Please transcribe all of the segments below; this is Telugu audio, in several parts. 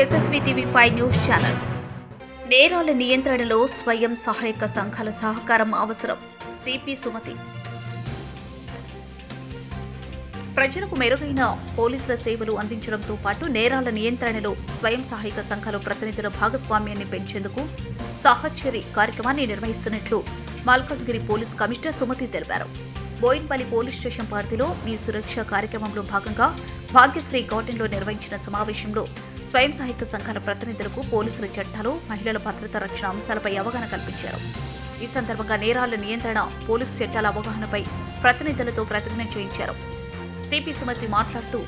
SSV TV 5 news channel. నేరాల నియంత్రణలో స్వయం సహాయక సంఘాల సహకారం అవసరం. సిపి సుమతి. ప్రజలకు మెరుగైన పోలీసుల సేవలు అందించడంతో పాటు నేరాల నియంత్రణలో స్వయం సహాయక సంఘాల ప్రతినిధుల భాగస్వామ్యాన్ని పెంచేందుకు సహచరి కార్యక్రమాన్ని నిర్వహిస్తున్నట్లు మల్కాజ్గిరి పోలీస్ కమిషనర్ సుమతి తెలిపారు. బోయిన్పల్లి పోలీస్ స్టేషన్ పరిధిలో మీ సురక్ష కార్యక్రమంలో భాగంగా భాగ్యశ్రీ గార్డెన్లో నిర్వహించిన సమావేశంలో స్వయం సహాయక సంఘాల ప్రతినిధులకు పోలీసుల చట్టాలు, మహిళల భద్రత రక్షణ అంశాలపై అవగాహన కల్పించారు. ఈ సందర్భంగా నేరాల నియంత్రణ, పోలీసు చట్టాల అవగాహనపై ప్రతినిధులతో ప్రతిజ్ఞ చేయించారు. సిపి సుమతి మాట్లాడుతూ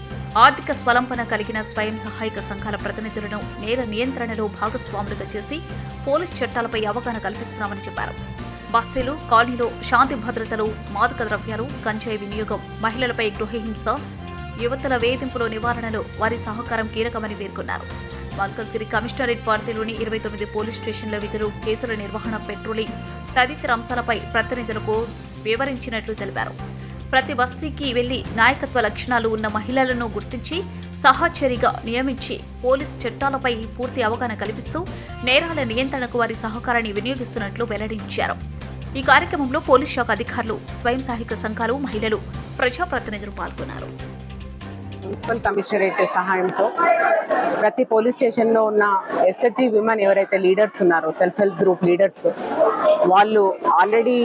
ఆర్థిక స్వలంబన కలిగిన స్వయం సహాయక సంఘాల ప్రతినిధులను నేర నియంత్రణలో భాగస్వాములుగా చేసి పోలీసు చట్టాలపై అవగాహన కల్పిస్తున్నామని చెప్పారు. బస్తీలు, కాలనీలో శాంతి భద్రతలు, మాదక ద్రవ్యాలు, గంజాయి వినియోగం, మహిళలపై గృహహింస, యువతల వేధింపుల నివారణలో వారి సహకారం కీలకమని పేర్కొన్నారు. మల్కాజ్గిరి కమిషనరేట్ పరిధిలోని 29 పోలీస్ స్టేషన్ల విధులు, కేసుల నిర్వహణ, పెట్రోలింగ్ తదితర అంశాలపై ప్రతినిధులకు వివరించినట్లు తెలిపారు. ప్రతి బస్తీకి వెళ్లి నాయకత్వ లక్షణాలు ఉన్న మహిళలను గుర్తించి సహచరిగా నియమించి పోలీస్ చట్టాలపై పూర్తి అవగాహన కల్పిస్తూ నేరాల నియంత్రణకు వారి సహకారాన్ని వినియోగిస్తున్నట్లు వెల్లడించారు. ఈ కార్యక్రమంలో పోలీస్ శాఖ అధికారులు, స్వయం సహాయక సంఘాలు, మహిళలు, ప్రజాప్రతినిధులు పాల్గొన్నారు. మున్సిపల్ కమిషనరేట్ సహాయంతో ప్రతి పోలీస్ స్టేషన్లో ఉన్న ఎస్హెచ్జి విమెన్ ఎవరైతే లీడర్స్ ఉన్నారో, సెల్ఫ్ హెల్ప్ గ్రూప్ లీడర్స్, వాళ్ళు ఆల్రెడీ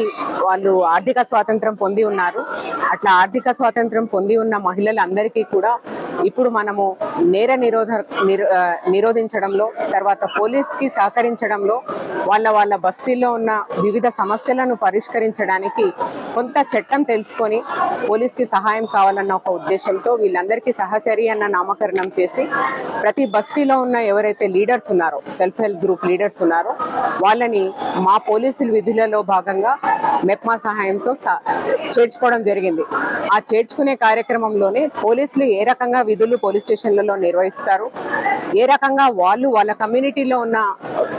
ఆర్థిక స్వాతంత్రం పొంది ఉన్నారు. అట్లా ఆర్థిక స్వాతంత్రం పొంది ఉన్న మహిళలందరికీ కూడా ఇప్పుడు మనము నేర నిరోధించడంలో, తర్వాత పోలీస్కి సహకరించడంలో, వాళ్ళ బస్తీల్లో ఉన్న వివిధ సమస్యలను పరిష్కరించడానికి కొంత చట్టం తెలుసుకొని పోలీస్కి సహాయం కావాలన్న ఒక ఉద్దేశంతో వీళ్ళందరికీ సహచరి అన్న నామకరణం చేసి ప్రతి బస్తీలో ఉన్న ఎవరైతే లీడర్స్ ఉన్నారో, సెల్ఫ్ హెల్ప్ గ్రూప్ లీడర్స్ ఉన్నారో, వాళ్ళని మా పోలీసుల విధులలో భాగంగా మెప్మా సహాయంతో చేర్చుకోవడం జరిగింది. ఆ చేర్చుకునే కార్యక్రమంలోనే పోలీసులు ఏ రకంగా విధులు పోలీస్ స్టేషన్లలో నిర్వహిస్తారు, ఏ రకంగా వాళ్ళ కమ్యూనిటీలో ఉన్న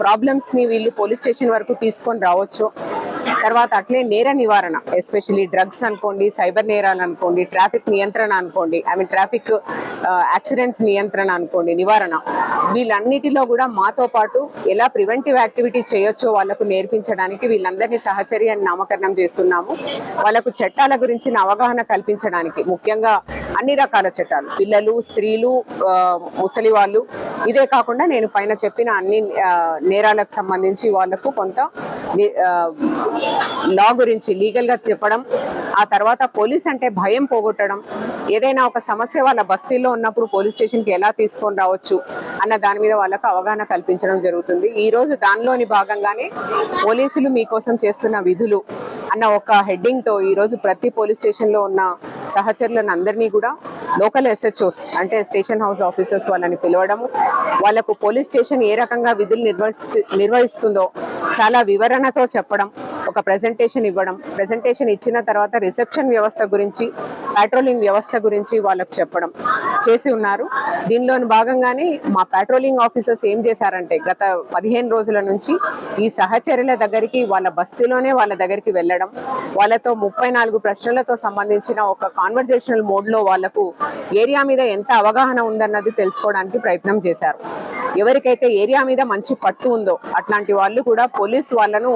ప్రాబ్లమ్స్ని వీళ్ళు పోలీస్ స్టేషన్ వరకు తీసుకొని రావచ్చు, తర్వాత అట్లే నేర నివారణ, ఎస్పెషలీ డ్రగ్స్ అనుకోండి, సైబర్ నేరాలు అనుకోండి, ట్రాఫిక్ నియంత్రణ అనుకోండి, ట్రాఫిక్ యాక్సిడెంట్స్ నియంత్రణ అనుకోండి, నివారణ, వీళ్ళన్నిటిలో కూడా మాతో పాటు ఎలా ప్రివెంటివ్ యాక్టివిటీ చేయొచ్చో వాళ్ళకు నేర్పించడానికి వీళ్ళందరినీ సహచరి అని నామకరణం చేస్తున్నాము. వాళ్ళకు చట్టాల గురించిన అవగాహన కల్పించడానికి, ముఖ్యంగా అన్ని రకాల చట్టాలు, పిల్లలు, స్త్రీలు, ముసలి వాళ్ళు, ఇదే కాకుండా నేను పైన చెప్పిన అన్ని నేరాలకు సంబంధించి వాళ్ళకు కొంత లా గురించి లీగల్గా చెప్పడం, ఆ తర్వాత పోలీస్ అంటే భయం పోగొట్టడం, ఏదైనా ఒక సమస్య వాళ్ళ బస్తీల్లో ఉన్నప్పుడు పోలీస్ స్టేషన్కి ఎలా తీసుకొని రావచ్చు అన్న దాని మీద వాళ్ళకు అవగాహన కల్పించడం జరుగుతుంది. ఈరోజు దానిలోని భాగంగానే పోలీసులు మీకోసం చేస్తున్న విధులు అన్న ఒక హెడ్డింగ్తో ఈరోజు ప్రతి పోలీస్ స్టేషన్లో ఉన్న సహచరులను అందరినీ కూడా లోకల్ ఎస్హెచ్ఓస్ అంటే స్టేషన్ హౌస్ ఆఫీసర్స్ వాళ్ళని పిలవడము, వాళ్ళకు పోలీస్ స్టేషన్ ఏ రకంగా విధులు నిర్వహిస్తుందో చాలా వివరణతో చెప్పడం, ఒక ప్రెజెంటేషన్ ఇవ్వడం, ప్రెజెంటేషన్ ఇచ్చిన తర్వాత రిసెప్షన్ వ్యవస్థ గురించి, పెట్రోలింగ్ వ్యవస్థ గురించి వాళ్ళకు చెప్పడం చేసి ఉన్నారు. దీనిలోని భాగంగానే మా పెట్రోలింగ్ ఆఫీసర్స్ ఏం చేశారంటే గత 15 రోజుల నుంచి ఈ సహచరుల దగ్గరికి, వాళ్ళ బస్తీలోనే వాళ్ళ దగ్గరికి వెళ్ళడం, వాళ్ళతో 34 ప్రశ్నలతో సంబంధించిన ఒక కాన్వర్జేషనల్ మోడ్లో వాళ్ళకు ఏరియా మీద ఎంత అవగాహన ఉందన్నది తెలుసుకోవడానికి ప్రయత్నం చేశారు. ఎవరికైతే ఏరియా మీద మంచి పట్టు ఉందో అట్లాంటి వాళ్ళు కూడా పోలీస్ వాళ్ళను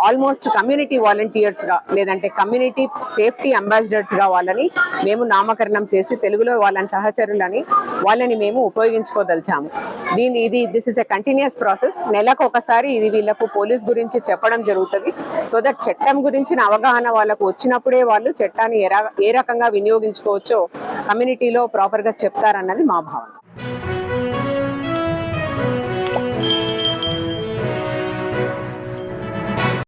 ఆల్మోస్ట్ కమ్యూనిటీ వాలంటీర్స్గా లేదంటే కమ్యూనిటీ సేఫ్టీ అంబాసిడర్స్గా వాళ్ళని మేము నామకరణం చేసి తెలుగులో వాళ్ళని సహచరులని వాళ్ళని మేము ఉపయోగించుకోదలిచాము. This is a continuous process. నెలకు ఒకసారి ఇది వీళ్ళకు పోలీస్ గురించి చెప్పడం జరుగుతుంది. సో దట్ చట్టం గురించిన అవగాహన వాళ్ళకు వచ్చినప్పుడే వాళ్ళు చట్టాన్ని ఏ రకంగా వినియోగించుకోవచ్చో కమ్యూనిటీలో ప్రాపర్గా చెప్తారన్నది మా భావన.